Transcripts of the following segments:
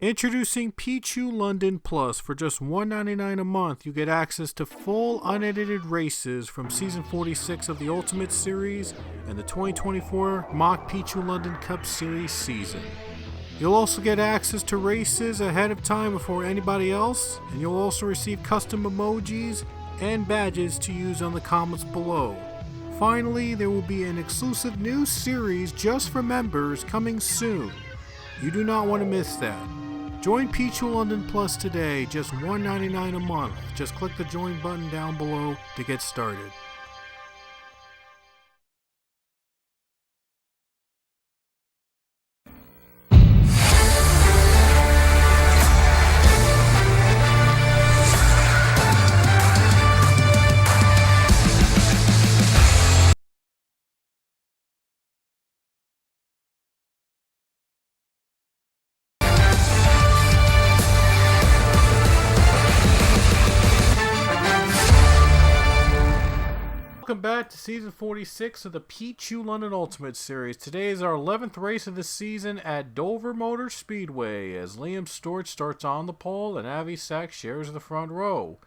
Introducing Pichu London Plus. For just $1.99 a month, you get access to full unedited races from Season 46 of the Ultimate Series and the 2024 Mock Pichu London Cup Series season. You'll also get access to races ahead of time before anybody else, and you'll also receive custom emojis and badges to use on the comments below. Finally, there will be an exclusive new series just for members coming soon. You do not want to miss that. Join Pichu London Plus today, just $1.99 a month. Just click the join button down below to get started. Welcome back to Season 46 of the Pichu London Ultimate Series. Today is our 11th race of the season at Dover Motor Speedway as Liam Stewart starts on the pole and Avi Sachs shares the front row.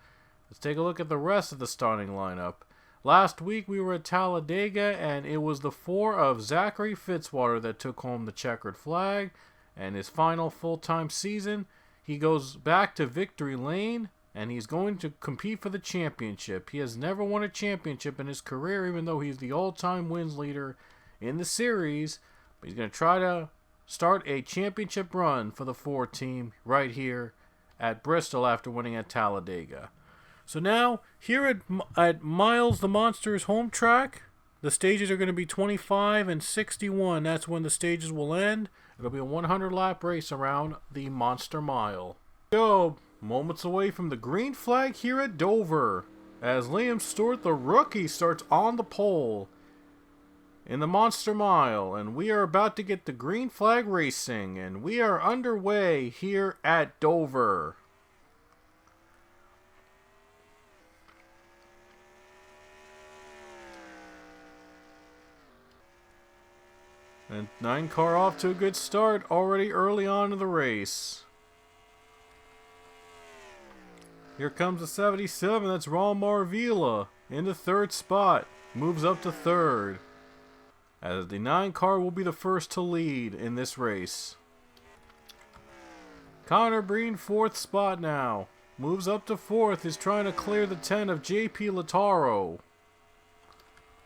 Let's take a look at the rest of the starting lineup. Last week we were at Talladega and it was the four of Zachary Fitzwater that took home the checkered flag, and his final full-time season he goes back to victory lane and he's going to compete for the championship. He has never won a championship in his career, even though he's the all-time wins leader in the series. But he's going to try to start a championship run for the Ford team right here at Bristol after winning at Talladega. So now, here at Miles the Monster's home track, the stages are going to be 25 and 61. That's when the stages will end. It'll be a 100-lap race around the Monster Mile. Go! Moments away from the green flag here at Dover as Liam Stewart, the rookie, starts on the pole in the Monster Mile, and we are about to get the green flag racing, and we are underway here at Dover. And 9 car off to a good start already early on in the race. Here comes the 77, that's Ron Marvila in the third spot, moves up to third, as the 9 car will be the first to lead in this race. Connor Breen, fourth spot now, moves up to fourth, is trying to clear the 10 of JP Lataro.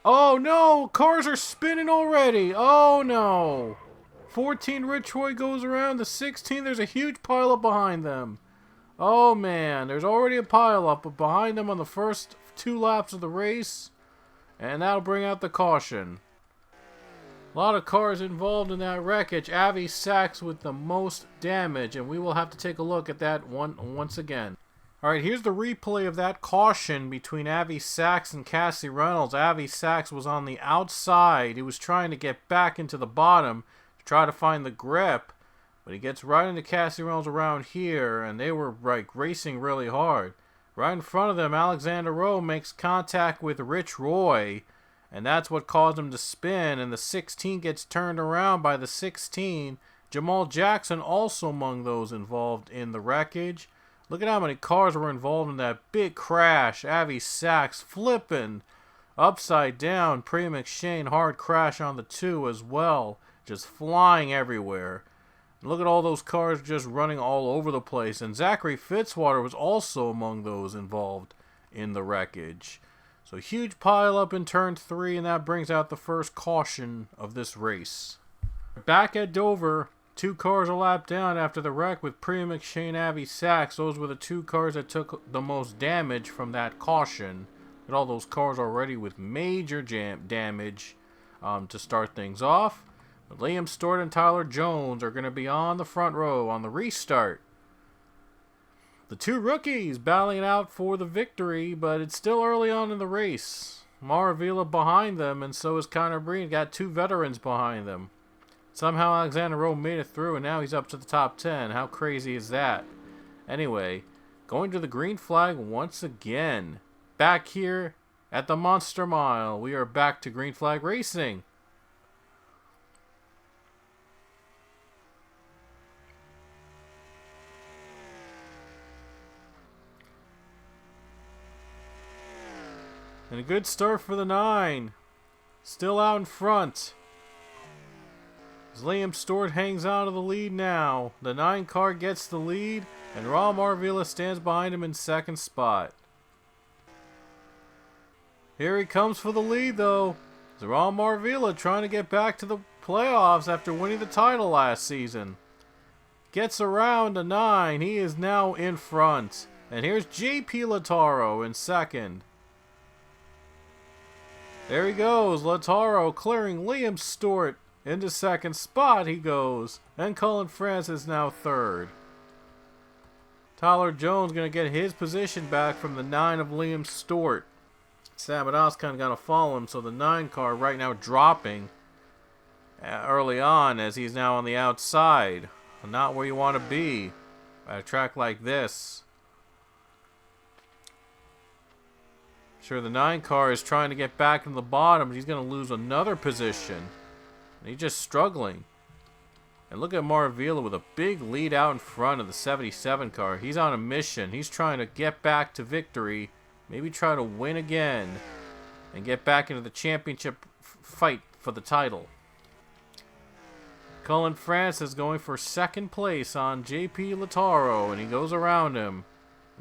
Oh no, cars are spinning already, oh no. 14 Rich Roy goes around, the 16, there's a huge pileup behind them. Oh man, there's already a pileup behind them on the first 2 laps of the race, and that'll bring out the caution. A lot of cars involved in that wreckage. Avi Sachs with the most damage, and we will have to take a look at that once again. Alright, here's the replay of that caution between Avi Sachs and Cassie Reynolds. Avi Sachs was on the outside. He was trying to get back into the bottom to try to find the grip. But he gets right into Cassie Reynolds around here, and they were like racing really hard. Right in front of them, Alexander Rowe makes contact with Rich Roy, and that's what caused him to spin, and the 16 gets turned around by the 16. Jamal Jackson also among those involved in the wreckage. Look at how many cars were involved in that big crash. Avi Sachs flipping upside down. Priya McShane, hard crash on the 2 as well, just flying everywhere. Look at all those cars just running all over the place. And Zachary Fitzwater was also among those involved in the wreckage. So huge pile up in turn 3, and that brings out the first caution of this race. Back at Dover, 2 cars a lap down after the wreck with Priya McShane, Avi Sachs. Those were the 2 cars that took the most damage from that caution. Look at all those cars already with major damage to start things off. Liam Stewart and Tyler Jones are going to be on the front row on the restart. The 2 rookies battling out for the victory, but it's still early on in the race. Maravilla behind them, and so is Connor Breen. Got 2 veterans behind them. Somehow Alexander Rowe made it through, and now he's up to the top 10. How crazy is that? Anyway, going to the green flag once again. Back here at the Monster Mile, we are back to green flag racing. And a good start for the 9. Still out in front. As Liam Stewart hangs on to the lead now. The 9 car gets the lead, and Ron Marvilla stands behind him in second spot. Here he comes for the lead, though. It's Ron Marvilla trying to get back to the playoffs after winning the title last season. Gets around the 9. He is now in front. And here's JP Lataro in second. There he goes. Lataro clearing Liam Stewart. Into second spot he goes. And Cullen Francis now third. Tyler Jones going to get his position back from the 9 of Liam Stewart. Sabados kind of going to follow him, so the 9 car right now dropping early on as he's now on the outside. Not where you want to be at a track like this. Sure, the 9 car is trying to get back in the bottom, but he's going to lose another position. And he's just struggling. And look at Marvilla with a big lead out in front of the 77 car. He's on a mission. He's trying to get back to victory. Maybe try to win again and get back into the championship fight for the title. Cullen Francis going for second place on JP Lataro, and he goes around him.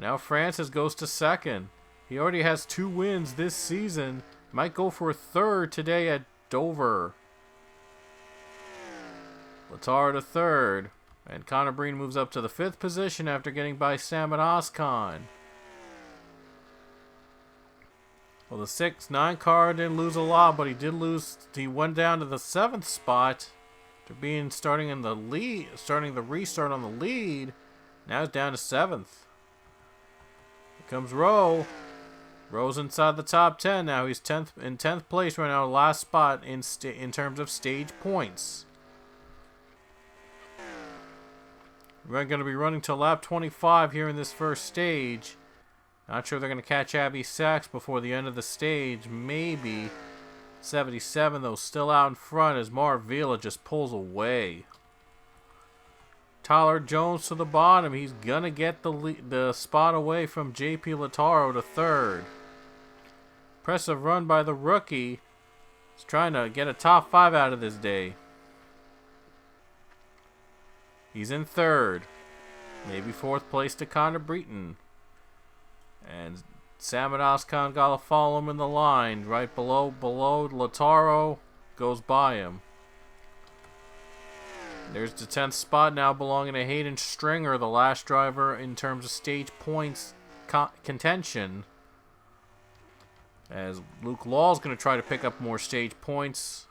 Now Francis goes to second. He already has 2 wins this season. Might go for a third today at Dover. Lataro to third. And Connor Breen moves up to the 5th position after getting by Sam and Oscon. Well, the 6-9 car didn't lose a lot, but he did lose. He went down to the 7th spot to starting in the lead, starting the restart on the lead. Now he's down to 7th. Here comes Rowe. Rowe's inside the top 10 now. He's 10th in 10th place right now, last spot in terms of stage points. We're going to be running to lap 25 here in this first stage. Not sure they're going to catch Avi Sachs before the end of the stage. Maybe. 77, though, still out in front as Marvilla just pulls away. Tyler Jones to the bottom. He's going to get the spot away from JP Lataro to third. Impressive run by the rookie. He's trying to get a top 5 out of this day. He's in third. Maybe 4th place to Connor Breton. And Sam and Oscon got to follow him in the line. Right below Lataro goes by him. There's the 10th spot now belonging to Hayden Stringer, the last driver in terms of stage points contention. As Luke Law's going to try to pick up more stage points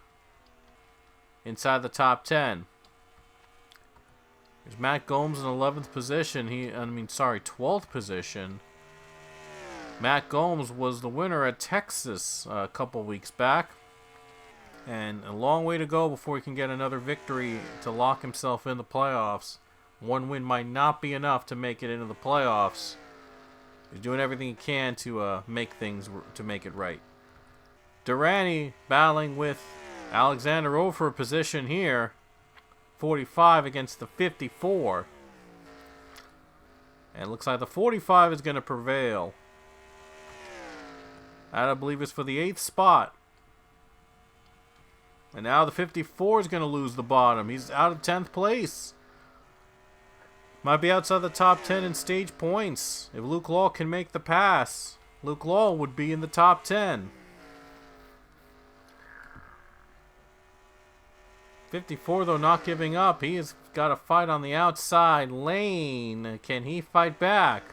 inside the top 10. There's Matt Gomes in 11th position. 12th position. Matt Gomes was the winner at Texas a couple weeks back. And a long way to go before he can get another victory to lock himself in the playoffs. 1 win might not be enough to make it into the playoffs. He's doing everything he can to make it right. Durrani battling with Alexander Rowe for a position here. 45 against the 54. And it looks like the 45 is going to prevail. That, I believe, is for the 8th spot. And now the 54 is going to lose the bottom. He's out of 10th place. Might be outside the top 10 in stage points. If Luke Law can make the pass, Luke Law would be in the top 10. 54, though, not giving up. He has got a fight on the outside lane. Can he fight back?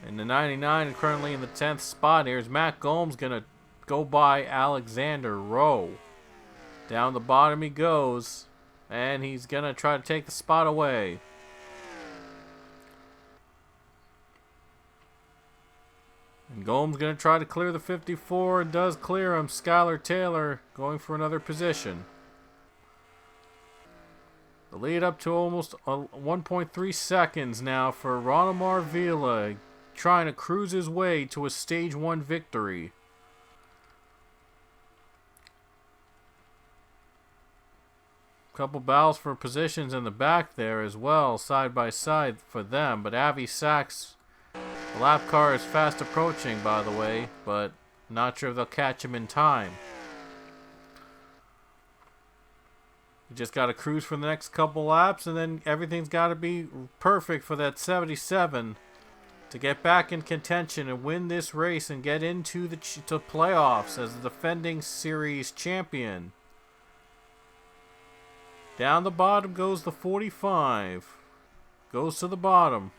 And the 99 currently in the 10th spot. Here's Matt Gomes going to go by Alexander Rowe. Down the bottom he goes. And he's going to try to take the spot away. And Gomes going to try to clear the 54 and does clear him. Skylar Taylor going for another position. The lead up to almost 1.3 seconds now for Ronald Marvilla, trying to cruise his way to a stage 1 victory. Couple battles for positions in the back there as well, side by side for them. But Avi Sachs The lap car is fast approaching, by the way, but not sure if they'll catch him in time. You just got to cruise for the next couple laps, and then everything's got to be perfect for that 77 to get back in contention and win this race and get into the playoffs as the defending series champion. Down the bottom goes the 45. Goes to the bottom.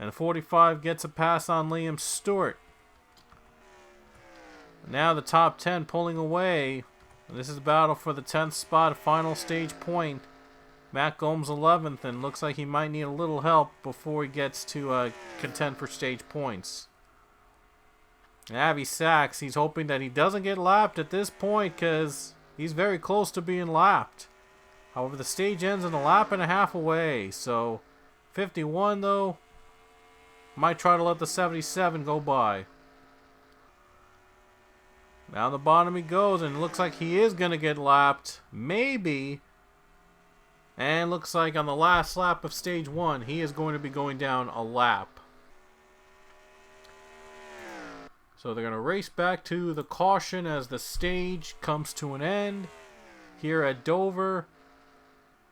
And the 45 gets a pass on Liam Stewart. Now the top 10 pulling away. This is a battle for the 10th spot, final stage point. Matt Gomes 11th, and looks like he might need a little help before he gets to contend for stage points. And Avi Sachs, he's hoping that he doesn't get lapped at this point because he's very close to being lapped. However, the stage ends in a lap and a half away. So 51 though, might try to let the 77 go by. Down the bottom he goes, and it looks like he is going to get lapped. Maybe. And looks like on the last lap of stage 1, he is going to be going down a lap. So they're going to race back to the caution as the stage comes to an end here at Dover.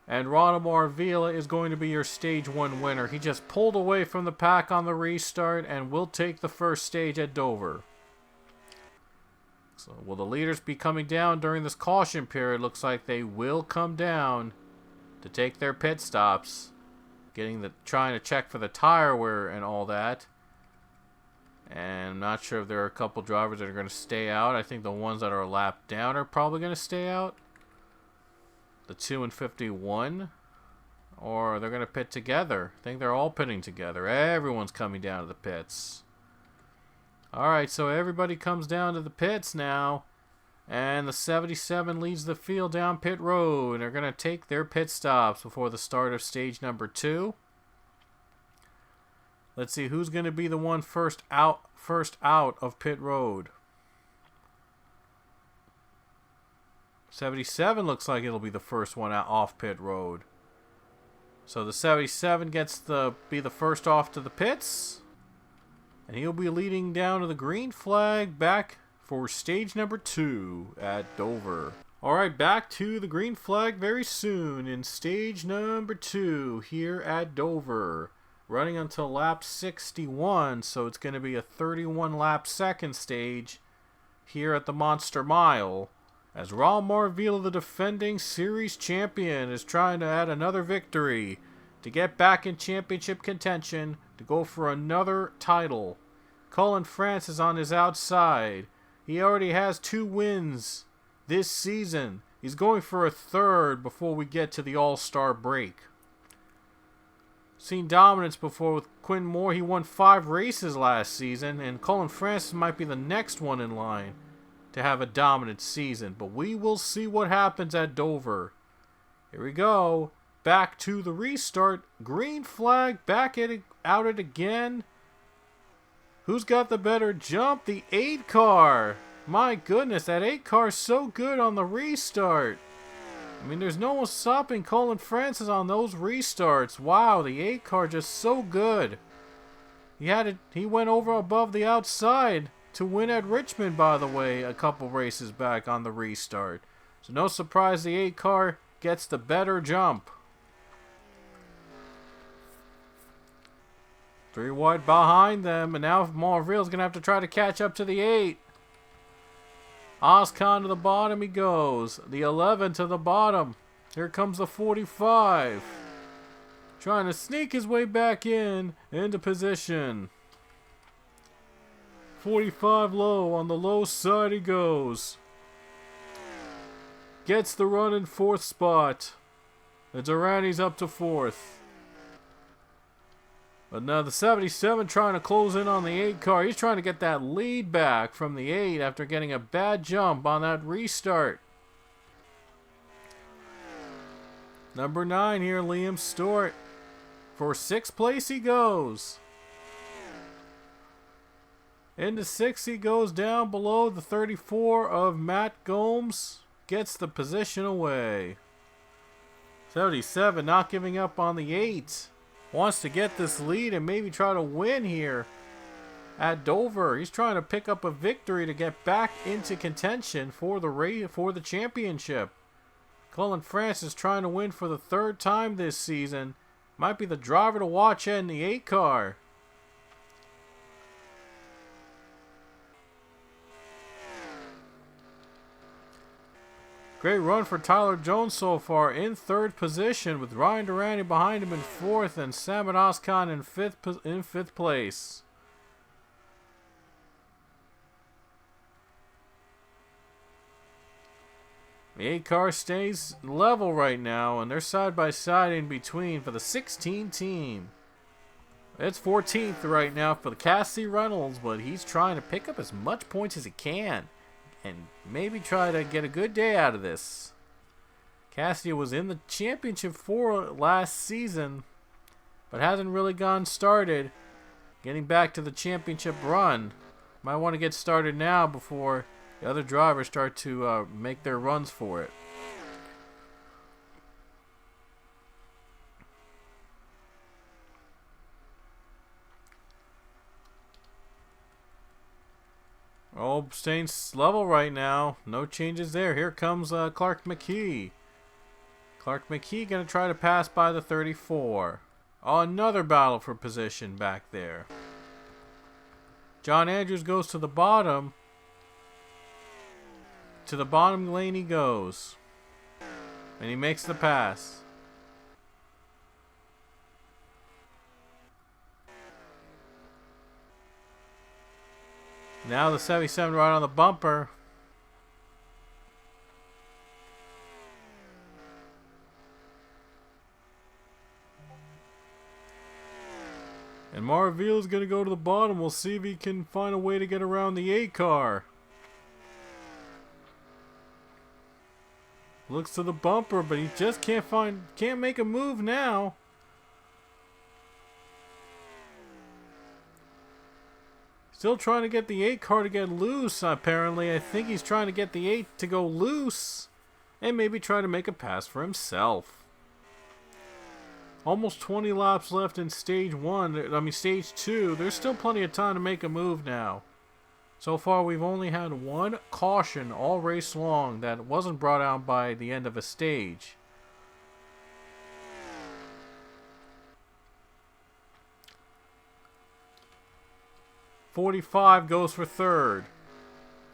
And Ronamar Vila is going to be your stage 1 winner. He just pulled away from the pack on the restart and will take the first stage at Dover. So will the leaders be coming down during this caution period? Looks like they will come down to take their pit stops, trying to check for the tire wear and all that. And I'm not sure if there are a couple drivers that are going to stay out. I think the ones that are a lap down are probably going to stay out. The 2 and 51, or they're going to pit together. I think they're all pitting together. Everyone's coming down to the pits. Alright, so everybody comes down to the pits now. And the 77 leads the field down pit road. And they're going to take their pit stops before the start of stage number 2. Let's see who's going to be the one first out of pit road. 77 looks like it'll be the first one out off pit road. So the 77 gets to be the first off to the pits. And he'll be leading down to the green flag back for stage number 2 at Dover. Alright, back to the green flag very soon in stage number 2 here at Dover. Running until lap 61, so it's going to be a 31 lap second stage here at the Monster Mile. As Ronamar Vila, the defending series champion, is trying to add another victory to get back in championship contention to go for another title. Colin France is on his outside. He already has 2 wins this season. He's going for a third before we get to the All-Star break. Seen dominance before with Quinn Moore. He won 5 races last season, and Colin Francis might be the next one in line to have a dominant season. But we will see what happens at Dover. Here we go. Back to the restart. Green flag. Back out it again. Who's got the better jump? The 8 car. My goodness, that 8 car is so good on the restart. I mean, there's no one stopping Colin Francis on those restarts. Wow, the 8 car just so good. He went over above the outside to win at Richmond, by the way, a couple races back on the restart. So no surprise the 8 car gets the better jump. 3 wide behind them, and now Marville's going to have to try to catch up to the 8. Oscon to the bottom he goes. The 11 to the bottom. Here comes the 45. Trying to sneak his way back into position. 45 low. On the low side he goes. Gets the run in 4th spot. And Durrani's up to 4th. But now the 77 trying to close in on the 8 car. He's trying to get that lead back from the 8 after getting a bad jump on that restart. Number 9 here, Liam Stewart. For 6th place he goes. Into 6th he goes down below the 34 of Matt Gomes. Gets the position away. 77 not giving up on the 8. wants to get this lead and maybe try to win here at Dover. He's trying to pick up a victory to get back into contention for the championship. Cullen France is trying to win for the third time this season. Might be the driver to watch in the 8 car. Great run for Tyler Jones so far, in 3rd position, with Ryan Durante behind him in 4th and Samad Oskan in 5th place. The 8 car stays level right now, and they're side by side in between for the 16 team. It's 14th right now for the Cassie Reynolds, but he's trying to pick up as much points as he can and maybe try to get a good day out of this. Cassie was in the championship for last season, but hasn't really gotten started getting back to the championship run. Might want to get started now before the other drivers start to make their runs for it. Oh, staying level right now. No changes there. Here comes Clark McKee. Clark McKee going to try to pass by the 34. Oh, another battle for position back there. John Andrews goes to the bottom. To the bottom lane he goes. And he makes the pass. Now the 77 right on the bumper. And Marville is going to go to the bottom. We'll see if he can find a way to get around the 8 car. Looks to the bumper, but he just can't make a move now. Still trying to get the 8 car to get loose, apparently. I think he's trying to get the 8 to go loose and maybe try to make a pass for himself. Almost 20 laps left in stage 2. There's still plenty of time to make a move now. So far, we've only had one caution all race long that wasn't brought out by the end of a stage. .45 goes for 3rd.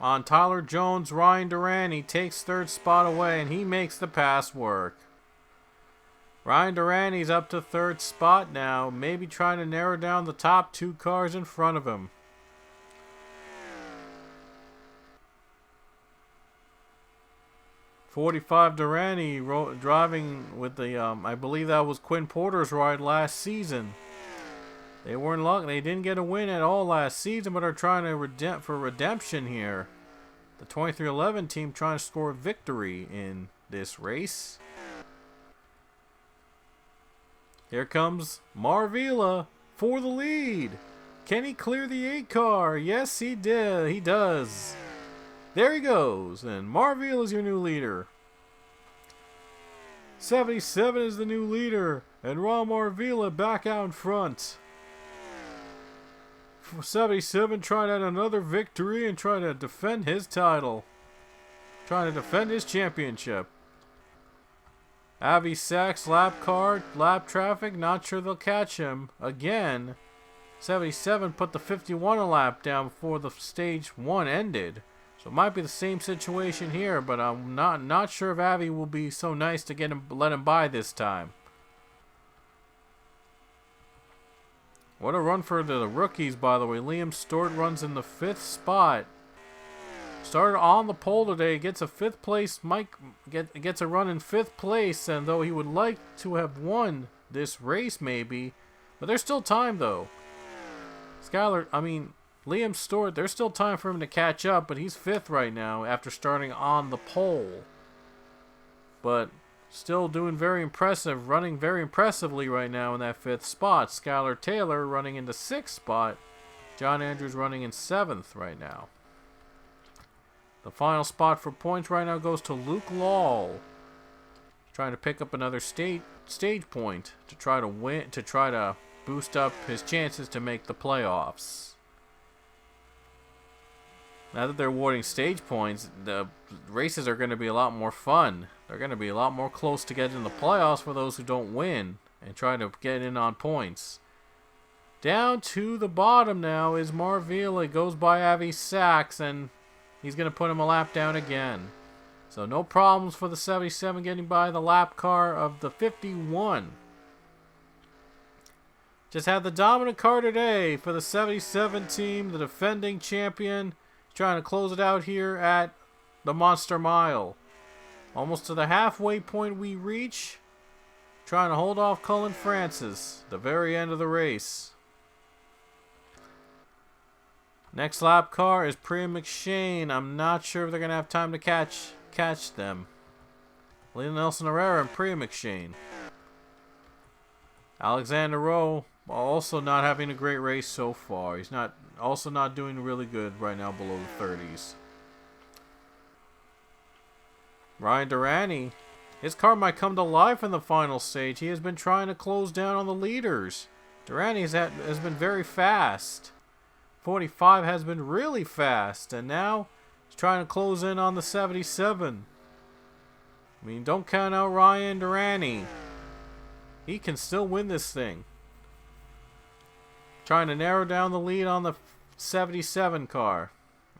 On Tyler Jones, Ryan Durante takes 3rd spot away, and he makes the pass work. Ryan Durante's up to 3rd spot now, maybe trying to narrow down the top 2 cars in front of him. .45 Durante driving with the, I believe that was Quinn Porter's ride last season. They weren't lucky. They didn't get a win at all last season, but are trying to redemption here. The 2311 team trying to score a victory in this race. Here comes Marvilla for the lead. Can he clear the 8 car? Yes, he did. He does. There he goes, and Marvilla is your new leader. 77 is the new leader, and Ron Marvilla back out in front. 77 trying to add another victory and trying to defend his title. Trying to defend his championship. Avi Sachs, lap traffic, not sure they'll catch him. Again, 77 put the 51 a lap down before the stage 1 ended. So it might be the same situation here, but I'm not sure if Avi will be so nice to let him by this time. What a run for the rookies, by the way. Liam Stewart runs in the 5th spot. Started on the pole today, gets a 5th place. Mike gets a run in 5th place, and though he would like to have won this race maybe, but there's still time though. Liam Stewart, there's still time for him to catch up, but he's 5th right now after starting on the pole. But still doing very impressive, running very impressively right now in that 5th spot. Skylar Taylor running in the 6th spot. John Andrews running in 7th right now. The final spot for points right now goes to Luke Lawle. trying to pick up another stage point to try to win, to try to boost up his chances to make the playoffs. Now that they're awarding stage points, the races are going to be a lot more fun. They're going to be a lot more close to getting in the playoffs for those who don't win and try to get in on points. Down to the bottom now is Marvila. Goes by Avi Sachs, and he's going to put him a lap down again. So no problems for the 77 getting by the lap car of the 51. Just had the dominant car today for the 77 team, the defending champion. Trying to close it out here at the Monster Mile. Almost to the halfway point we reach. Trying to hold off Cullen Francis. The very end of the race. Next lap car is Priya McShane. I'm not sure if they're going to have time to catch them. Lena Nelson Herrera and Priya McShane. Alexander Rowe also not having a great race so far. He's also not doing really good right now below the 30s. Ryan Durrani, his car might come to life in the final stage. He has been trying to close down on the leaders. Durrani has been very fast. 45 has been really fast, and now he's trying to close in on the 77. I mean, don't count out Ryan Durrani. He can still win this thing. Trying to narrow down the lead on the 77 car.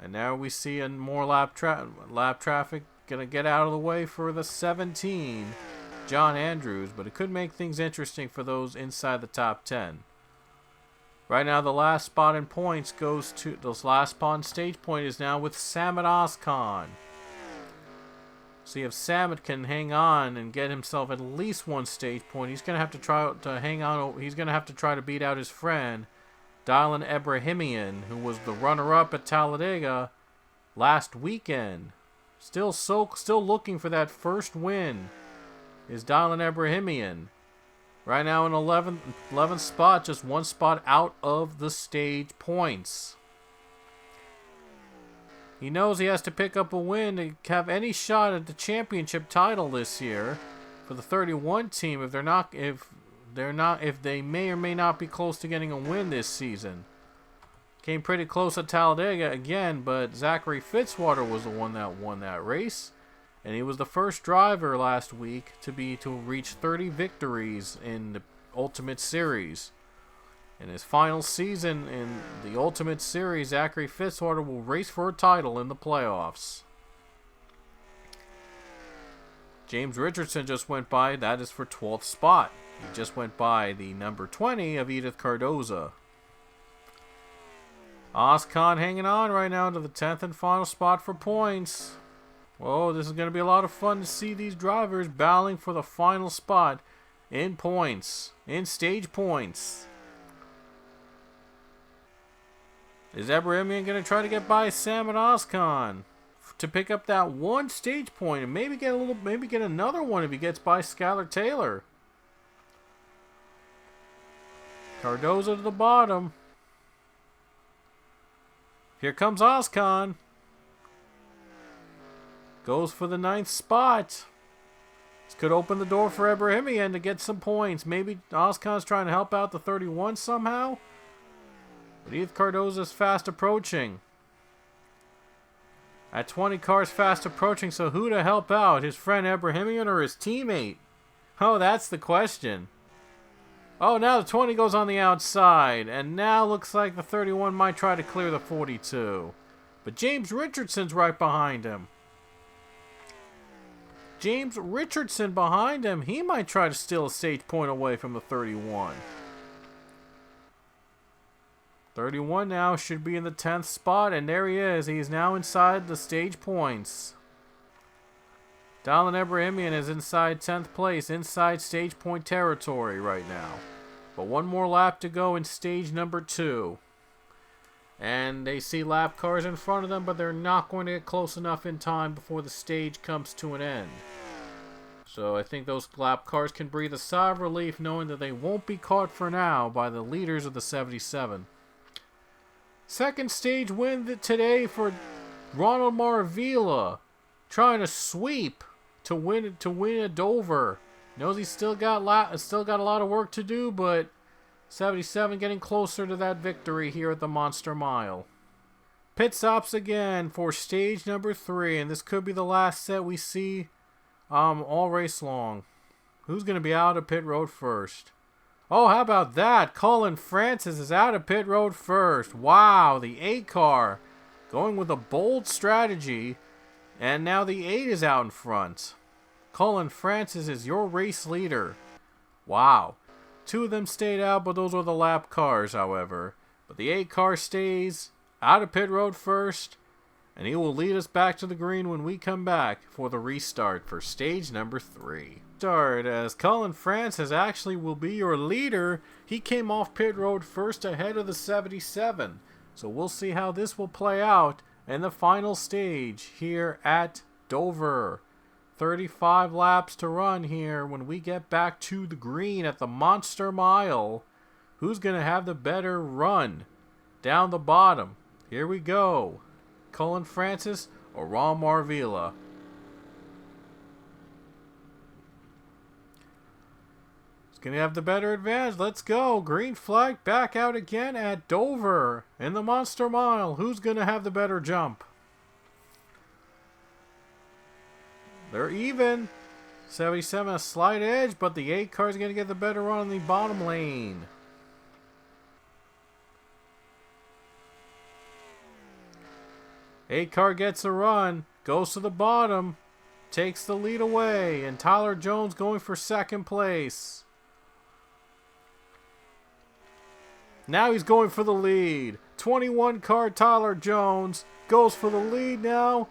And now we see a more lap traffic gonna get out of the way for the 17, John Andrews, but it could make things interesting for those inside the top 10. Right now the last spot in points goes to, the last spot in stage point is now with Samit Ozkan. See if Samit can hang on and get himself at least one stage point. He's gonna have to try to hang on. He's gonna have to try to beat out his friend Dylan Ebrahimian, who was the runner-up at Talladega last weekend. Still looking for that first win is Dylan Ebrahimian. Right now in 11th spot, just one spot out of the stage points. He knows he has to pick up a win to have any shot at the championship title this year for the 31 team. If they may or may not be close to getting a win this season. Came pretty close at Talladega again, but Zachary Fitzwater was the one that won that race, and he was the first driver last week to reach 30 victories in the Ultimate Series. In his final season in the Ultimate Series, Zachary Fitzwater will race for a title in the playoffs. James Richardson just went by. That is for 12th spot. He just went by the number 20 of Edith Cardoza. Ozkan hanging on right now to the 10th and final spot for points. Whoa, this is going to be a lot of fun to see these drivers battling for the final spot in points, in stage points. Is Ebrahimian going to try to get by Samit Ozkan to pick up that one stage point and maybe get another one if he gets by Skylar Taylor? Cardoza to the bottom. Here comes Ozkan. Goes for the 9th spot. This could open the door for Ebrahimian to get some points. Maybe Ozkan's trying to help out the 31 somehow. But Edith Cardoza's fast approaching. At 20 cars fast approaching, so who to help out? His friend Ebrahimian or his teammate? Oh, that's the question. Oh, now the 20 goes on the outside. And now looks like the 31 might try to clear the 42. But James Richardson's right behind him. James Richardson behind him. He might try to steal a stage point away from the 31. 31 now should be in the 10th spot, and there he is. He's now inside the stage points. Dylan Ebrahimian is inside 10th place, inside stage point territory right now. But one more lap to go in stage number 2. And they see lap cars in front of them, but they're not going to get close enough in time before the stage comes to an end. So I think those lap cars can breathe a sigh of relief knowing that they won't be caught for now by the leaders of the 77. Second stage win today for Ronald Maravilla, trying to sweep to win at Dover. Knows he's still got a lot of work to do, but 77 getting closer to that victory here at the Monster Mile. Pit stops again for stage number 3, and this could be the last set we see all race long. Who's going to be out of pit road first? Oh, how about that? Colin Francis is out of pit road first. Wow, the 8 car going with a bold strategy, and now the 8 is out in front. Colin Francis is your race leader. Wow. 2 of them stayed out, but those were the lap cars, however. But the 8 car stays out of pit road first, and he will lead us back to the green when we come back for the restart for stage number 3. Start as Colin Francis actually will be your leader. He came off pit road first ahead of the 77. So we'll see how this will play out in the final stage here at Dover. 35 laps to run here when we get back to the green at the Monster Mile. Who's going to have the better run down the bottom? Here we go. Colin Francis or Ron Marvila? Who's going to have the better advantage? Let's go. Green flag back out again at Dover in the Monster Mile. Who's going to have the better jump? They're even. 77 a slight edge, but the 8 car is going to get the better run in the bottom lane. Eight car gets a run, goes to the bottom, takes the lead away, and Tyler Jones going for second place. Now he's going for the lead. 21 car Tyler Jones goes for the lead now,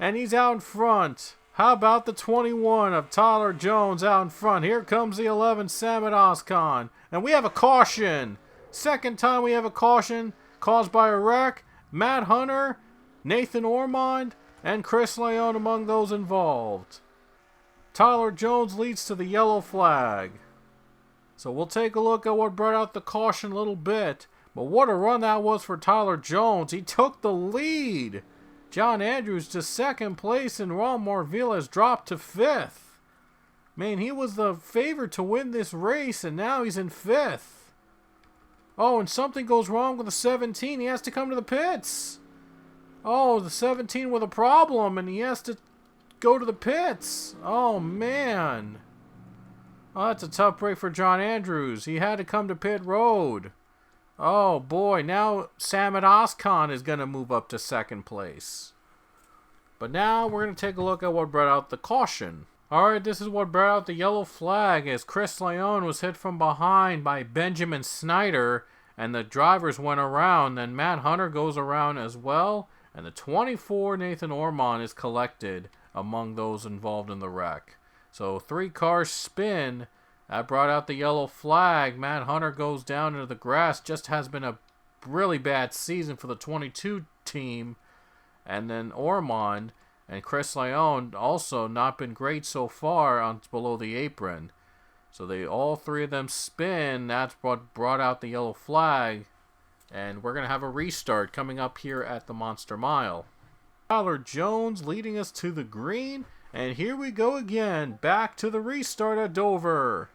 and he's out in front. How about the 21 of Tyler Jones out in front? Here comes the 11 Samad Oskan, and we have a caution. Second time we have a caution caused by a wreck. Matt Hunter, Nathan Ormond, and Chris Leone among those involved. Tyler Jones leads to the yellow flag. So we'll take a look at what brought out the caution a little bit. But what a run that was for Tyler Jones. He took the lead. John Andrews to second place, and Ron Marvila has dropped to 5th. Man, he was the favorite to win this race, and now he's in 5th. Oh, and something goes wrong with the 17. He has to come to the pits. Oh, the 17 with a problem, and he has to go to the pits. Oh, man. Oh, that's a tough break for John Andrews. He had to come to pit road. Oh, boy. Now Samad Oskan is going to move up to second place. But now we're going to take a look at what brought out the caution. All right, this is what brought out the yellow flag as Chris Leone was hit from behind by Benjamin Snyder, and the drivers went around. Then Matt Hunter goes around as well. And the 24, Nathan Ormond, is collected among those involved in the wreck. So 3 cars spin. That brought out the yellow flag. Matt Hunter goes down into the grass. Just has been a really bad season for the 22 team. And then Ormond and Chris Leone also not been great so far on below the apron. So all 3 of them spin. That's what brought out the yellow flag. And we're going to have a restart coming up here at the Monster Mile. Tyler Jones leading us to the green. And here we go again. Back to the restart at Dover.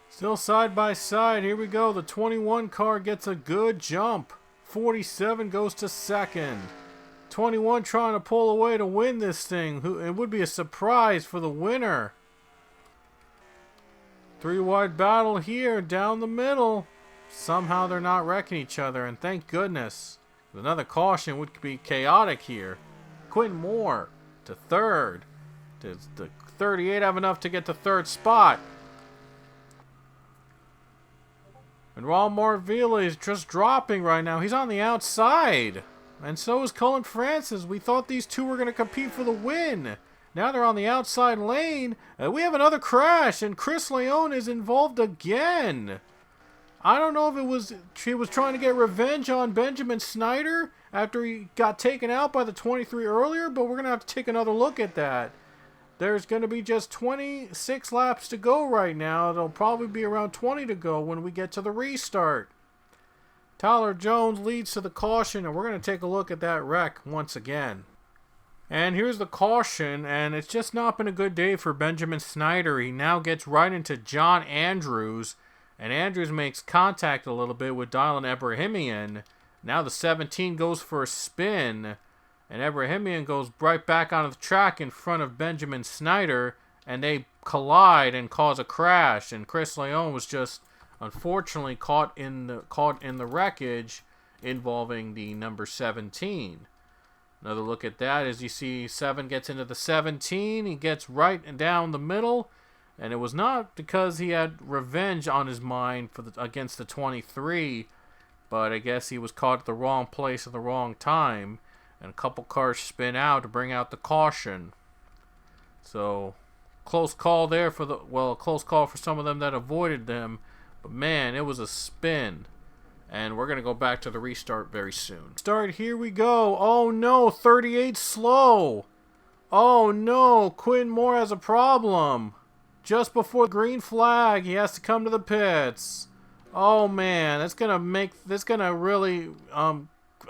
Still side by side. Here we go. The 21 car gets a good jump. 47 goes to second. 21 trying to pull away to win this thing. It would be a surprise for the winner. 3 wide battle here down the middle. Somehow they're not wrecking each other, and thank goodness. Another caution would be chaotic here. Quentin Moore to third. Does the 38 have enough to get to third spot? And Ron Marvila is just dropping right now. He's on the outside. And so is Colin Francis. We thought these 2 were going to compete for the win. Now they're on the outside lane. We have another crash. And Chris Leone is involved again. I don't know if he was trying to get revenge on Benjamin Snyder after he got taken out by the 23 earlier. But we're going to have to take another look at that. there's going to be just 26 laps to go right now. It'll probably be around 20 to go when we get to the restart. Tyler Jones leads to the caution, and we're going to take a look at that wreck once again. And here's the caution, and it's just not been a good day for Benjamin Snyder. He now gets right into John Andrews, and Andrews makes contact a little bit with Dylan Ebrahimian. Now the 17 goes for a spin, and Ebrahimian goes right back onto the track in front of Benjamin Snyder, and they collide and cause a crash. And Chris Leone was just unfortunately caught in the wreckage involving the number 17. Another look at that as you see 7 gets into the 17. He gets right down the middle, and it was not because he had revenge on his mind against the 23, but I guess he was caught at the wrong place at the wrong time. And a couple cars spin out to bring out the caution. So, close call there a close call for some of them that avoided them. But man, it was a spin. And we're going to go back to the restart very soon. Start, here we go. Oh no, 38 slow. Oh no, Quinn Moore has a problem. Just before the green flag, he has to come to the pits. Oh man, that's going to really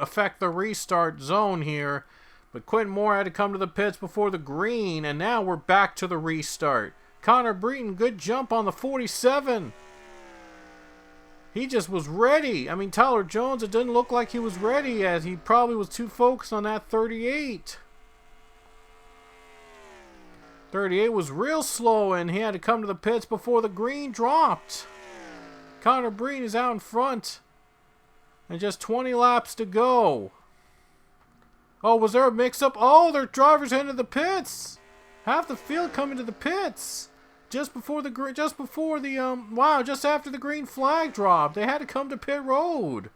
affect the restart zone here, but Quentin Moore had to come to the pits before the green, and now we're back to the restart. Connor Breton, good jump on the 47. He just was ready. I mean, Tyler Jones, it didn't look like he was ready, as he probably was too focused on that 38. 38 was real slow, and he had to come to the pits before the green dropped. Connor Breton is out in front. And just 20 laps to go. Oh, was there a mix-up? Oh, their drivers headed to the pits. Half the field coming to the pits just after the green flag dropped. They had to come to pit road.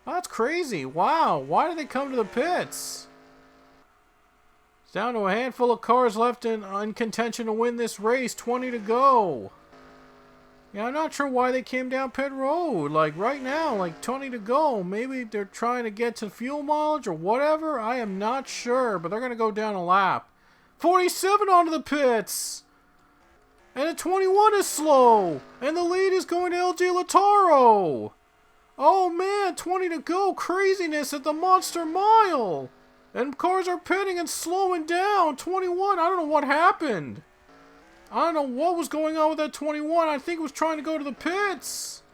That's crazy. Wow, why did they come to the pits? It's down to a handful of cars left in contention to win this race. 20 to go. Yeah, I'm not sure why they came down pit road. Like, right now, like, 20 to go. Maybe they're trying to get to fuel mileage or whatever. I am not sure, but they're going to go down a lap. 47 onto the pits. And the 21 is slow. And the lead is going to LG Lataro. Oh, man, 20 to go. Craziness at the Monster Mile. And cars are pitting and slowing down. 21, I don't know what happened. I don't know what was going on with that 21. I think it was trying to go to the pits.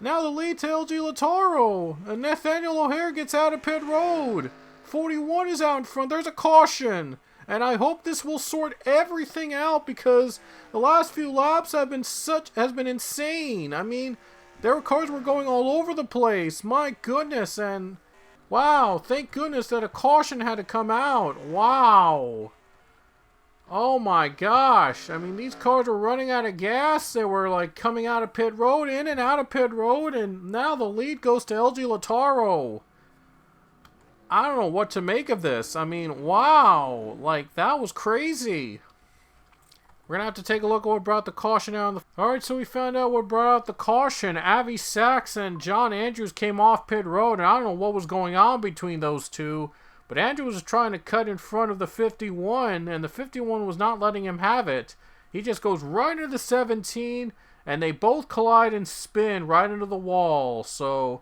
Now the lead to LG Lataro. And Nathaniel O'Hare gets out of pit road. 41 is out in front. There's a caution. And I hope this will sort everything out, because the last few laps has been insane. I mean, cars were going all over the place. My goodness. And wow, thank goodness that a caution had to come out. Wow. Oh my gosh. I mean, these cars were running out of gas. They were like coming out of pit road, in and out of pit road, and now the lead goes to LG Lataro. I don't know what to make of this. I mean, wow. Like, that was crazy. We're going to have to take a look at what brought the caution out. Alright, so we found out what brought out the caution. Avi Sachs and John Andrews came off pit road, and I don't know what was going on between those two. But Andrews was trying to cut in front of the 51, and the 51 was not letting him have it. He just goes right into the 17, and they both collide and spin right into the wall. So,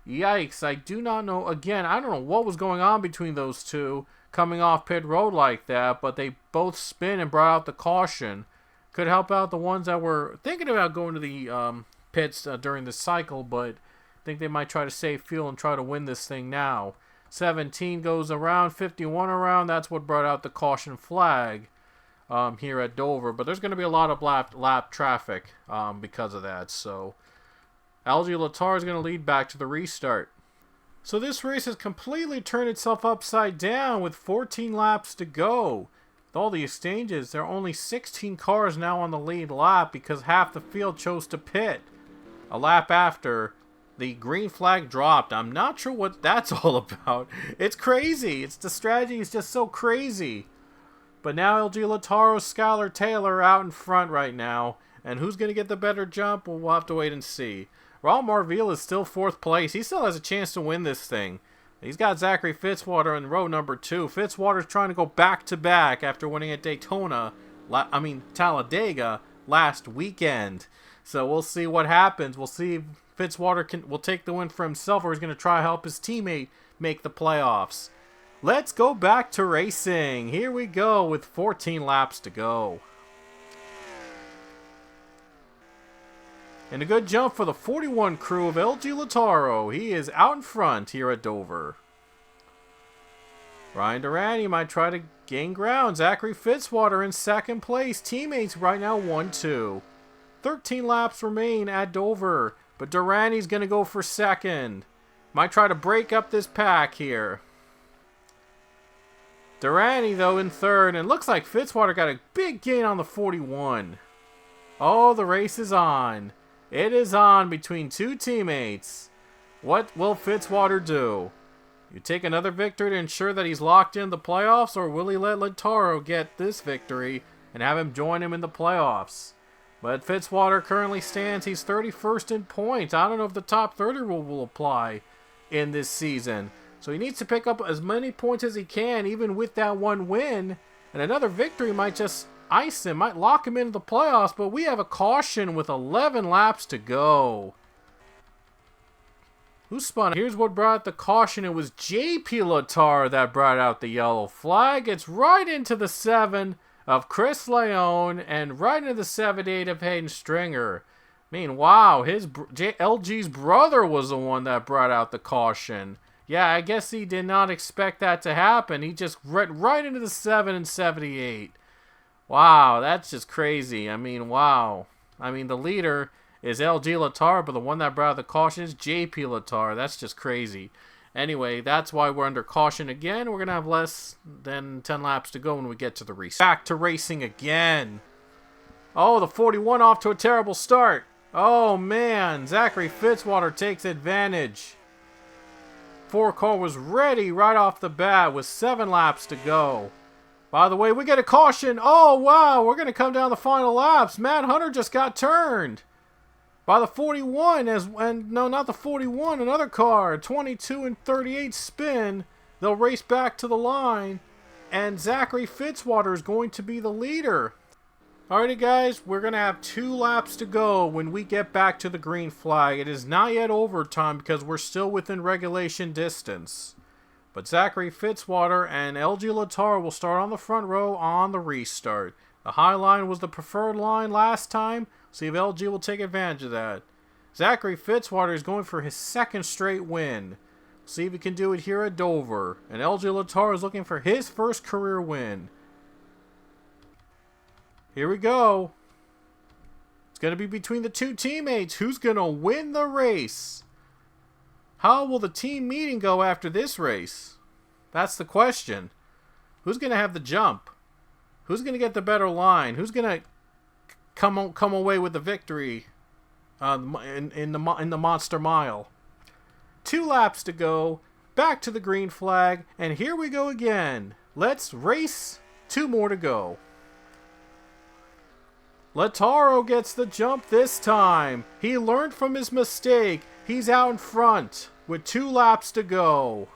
yikes, I do not know. Again, I don't know what was going on between those two coming off pit road like that, but they both spin and brought out the caution. Could help out the ones that were thinking about going to the pits during the cycle, but I think they might try to save fuel and try to win this thing now. 17 goes around, 51 around. That's what brought out the caution flag here at Dover. But there's going to be a lot of lap traffic because of that. So LG Lataro is going to lead back to the restart. So this race has completely turned itself upside down with 14 laps to go. With all the exchanges, there are only 16 cars now on the lead lap because half the field chose to pit a lap after the green flag dropped. I'm not sure what that's all about. It's crazy. The strategy is just so crazy. But now LG Lataro, Skylar Taylor out in front right now. And who's going to get the better jump? Well, we'll have to wait and see. Raul Marville is still 4th place. He still has a chance to win this thing. He's got Zachary Fitzwater in row number 2. Fitzwater's trying to go back-to-back after winning at Daytona Talladega last weekend. So we'll see what happens. We'll see if Fitzwater will take the win for himself, or he's going to try to help his teammate make the playoffs. Let's go back to racing. Here we go with 14 laps to go. And a good jump for the 41 crew of LG Lataro. He is out in front here at Dover. Ryan Durante might try to gain ground. Zachary Fitzwater in second place. Teammates right now 1-2. 13 laps remain at Dover, but Durante's going to go for second. Might try to break up this pack here. Durante, though, in third, and looks like Fitzwater got a big gain on the 41. Oh, the race is on. It is on between two teammates. What will Fitzwater do? You take another victory to ensure that he's locked in the playoffs, or will he let Lataro get this victory and have him join him in the playoffs? But Fitzwater currently stands, he's 31st in points. I don't know if the top 30 rule will apply in this season. So he needs to pick up as many points as he can, even with that one win. And another victory might just ice him, might lock him into the playoffs. But we have a caution with 11 laps to go. Who spun? Here's what brought out the caution. It was JP Lataro that brought out the yellow flag. It's right into the 7 of Chris Leone and right into the 7-8 of Hayden Stringer. I mean, wow, LG's brother was the one that brought out the caution. Yeah, I guess he did not expect that to happen. He just went right into the 7 and 78. Wow, that's just crazy. I mean, wow. I mean, the leader is LG Lataro, but the one that brought out the caution is JP Lataro. That's just crazy. Anyway, that's why we're under caution again. We're going to have less than 10 laps to go when we get to the race. Back to racing again. Oh, the 41 off to a terrible start. Oh, man. Zachary Fitzwater takes advantage. 4 car was ready right off the bat with 7 laps to go. By the way, we get a caution. Oh, wow. We're going to come down the final laps. Matt Hunter just got turned by the 41. No, not the 41. Another car. 22 and 38 spin. They'll race back to the line. And Zachary Fitzwater is going to be the leader. Alrighty, guys, we're going to have 2 laps to go when we get back to the green flag. It is not yet overtime because we're still within regulation distance. But Zachary Fitzwater and LG Lataro will start on the front row on the restart. The high line was the preferred line last time. See if LG will take advantage of that. Zachary Fitzwater is going for his 2nd straight win. See if he can do it here at Dover. And LG Lataro is looking for his 1st career win. Here we go. It's going to be between the 2 teammates. Who's going to win the race? How will the team meeting go after this race? That's the question. Who's going to have the jump? Who's going to get the better line? Who's going to come away with the victory in the Monster Mile? 2 laps to go. Back to the green flag. And here we go again. Let's race. 2 more to go. Lataro gets the jump this time. He learned from his mistake. He's out in front with 2 laps to go.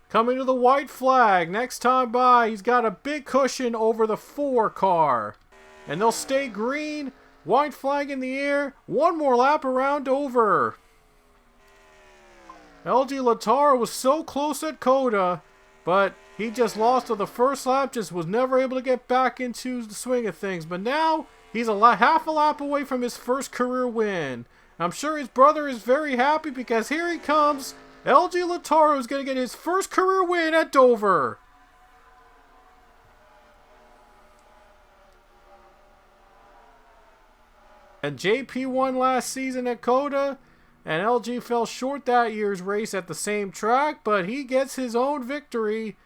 Coming to the white flag. Next time by, he's got a big cushion over the 4 car. And they'll stay green. White flag in the air. 1 more lap around Dover. LG Lataro was so close at Coda, but he just lost to the first lap, just was never able to get back into the swing of things. But now, he's half a lap away from his 1st career win. I'm sure his brother is very happy because here he comes. LG Lataro is going to get his 1st career win at Dover. And JP won last season at Coda. And LG fell short that year's race at the same track, but he gets his own victory.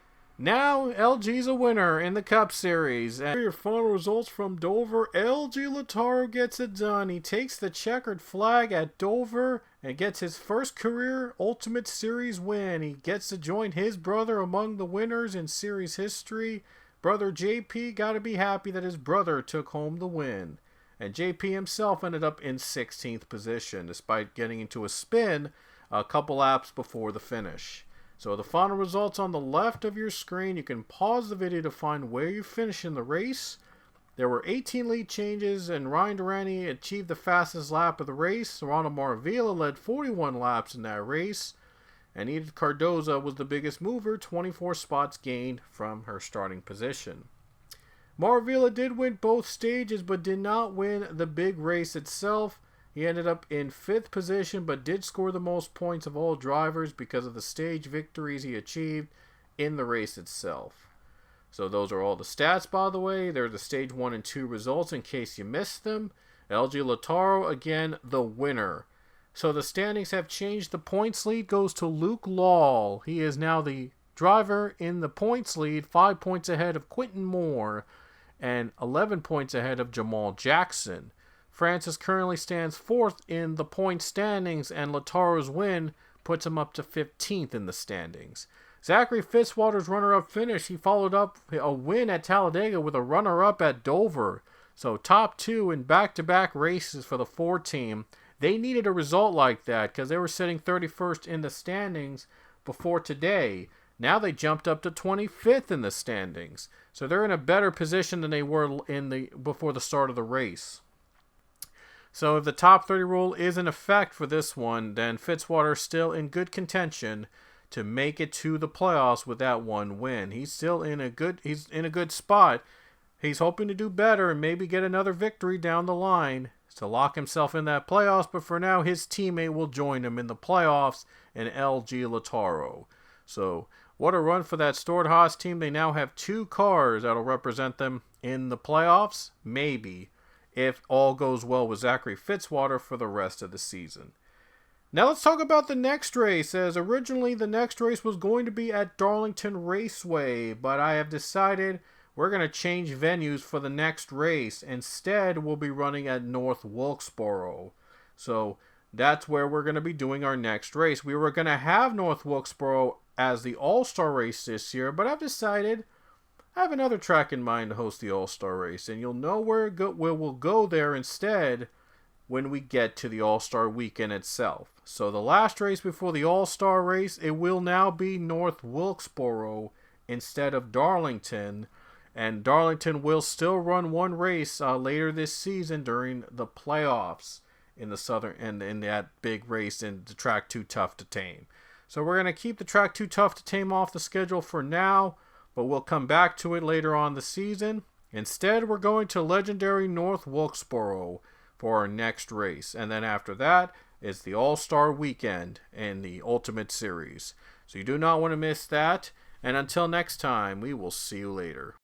Now, LG's a winner in the Cup Series. And your final results from Dover. LG Lataro gets it done. He takes the checkered flag at Dover and gets his 1st career Ultimate Series win. He gets to join his brother among the winners in series history. Brother JP got to be happy that his brother took home the win. And JP himself ended up in 16th position, despite getting into a spin a couple laps before the finish. So the final results on the left of your screen. You can pause the video to find where you finish in the race. There were 18 lead changes, and Ryan Durrani achieved the fastest lap of the race. Ronald Maravilla led 41 laps in that race. And Edith Cardoza was the biggest mover, 24 spots gained from her starting position. Maravilla did win both stages, but did not win the big race itself. He ended up in 5th position, but did score the most points of all drivers because of the stage victories he achieved in the race itself. So those are all the stats, by the way. They're the stage 1 and 2 results in case you missed them. LG Lautaro, again, the winner. So the standings have changed. The points lead goes to Luke Law. He is now the driver in the points lead, 5 points ahead of Quentin Moore and 11 points ahead of Jamal Jackson. Francis currently stands 4th in the point standings, and Lautaro's win puts him up to 15th in the standings. Zachary Fitzwater's runner-up finish, he followed up a win at Talladega with a runner-up at Dover. So top 2 in back-to-back races for the Ford team. They needed a result like that because they were sitting 31st in the standings before today. Now they jumped up to 25th in the standings. So they're in a better position than they were before the start of the race. So if the top 30 rule is in effect for this one, then Fitzwater is still in good contention to make it to the playoffs with that one win. He's still in a good spot. He's hoping to do better and maybe get another victory down the line to lock himself in that playoffs, but for now his teammate will join him in the playoffs in LG Lautaro. So what a run for that Stewart-Haas team. They now have 2 cars that will represent them in the playoffs, maybe, if all goes well with Zachary Fitzwater for the rest of the season. Now let's talk about the next race, as originally the next race was going to be at Darlington Raceway, but I have decided we're going to change venues for the next race. Instead, we'll be running at North Wilkesboro. So that's where we're going to be doing our next race. We were going to have North Wilkesboro as the All-Star race this year, but I've decided I have another track in mind to host the All-Star race, and you'll know where we'll go there instead when we get to the All-Star weekend itself. So the last race before the All-Star race, it will now be North Wilkesboro instead of Darlington. And Darlington will still run one race later this season during the playoffs in the Southern and in that big race in the track Too Tough to Tame. So we're going to keep the track Too Tough to Tame off the schedule for now, but we'll come back to it later on the season. Instead, we're going to legendary North Wilkesboro for our next race. And then after that is the All-Star Weekend in the Ultimate Series. So you do not want to miss that. And until next time, we will see you later.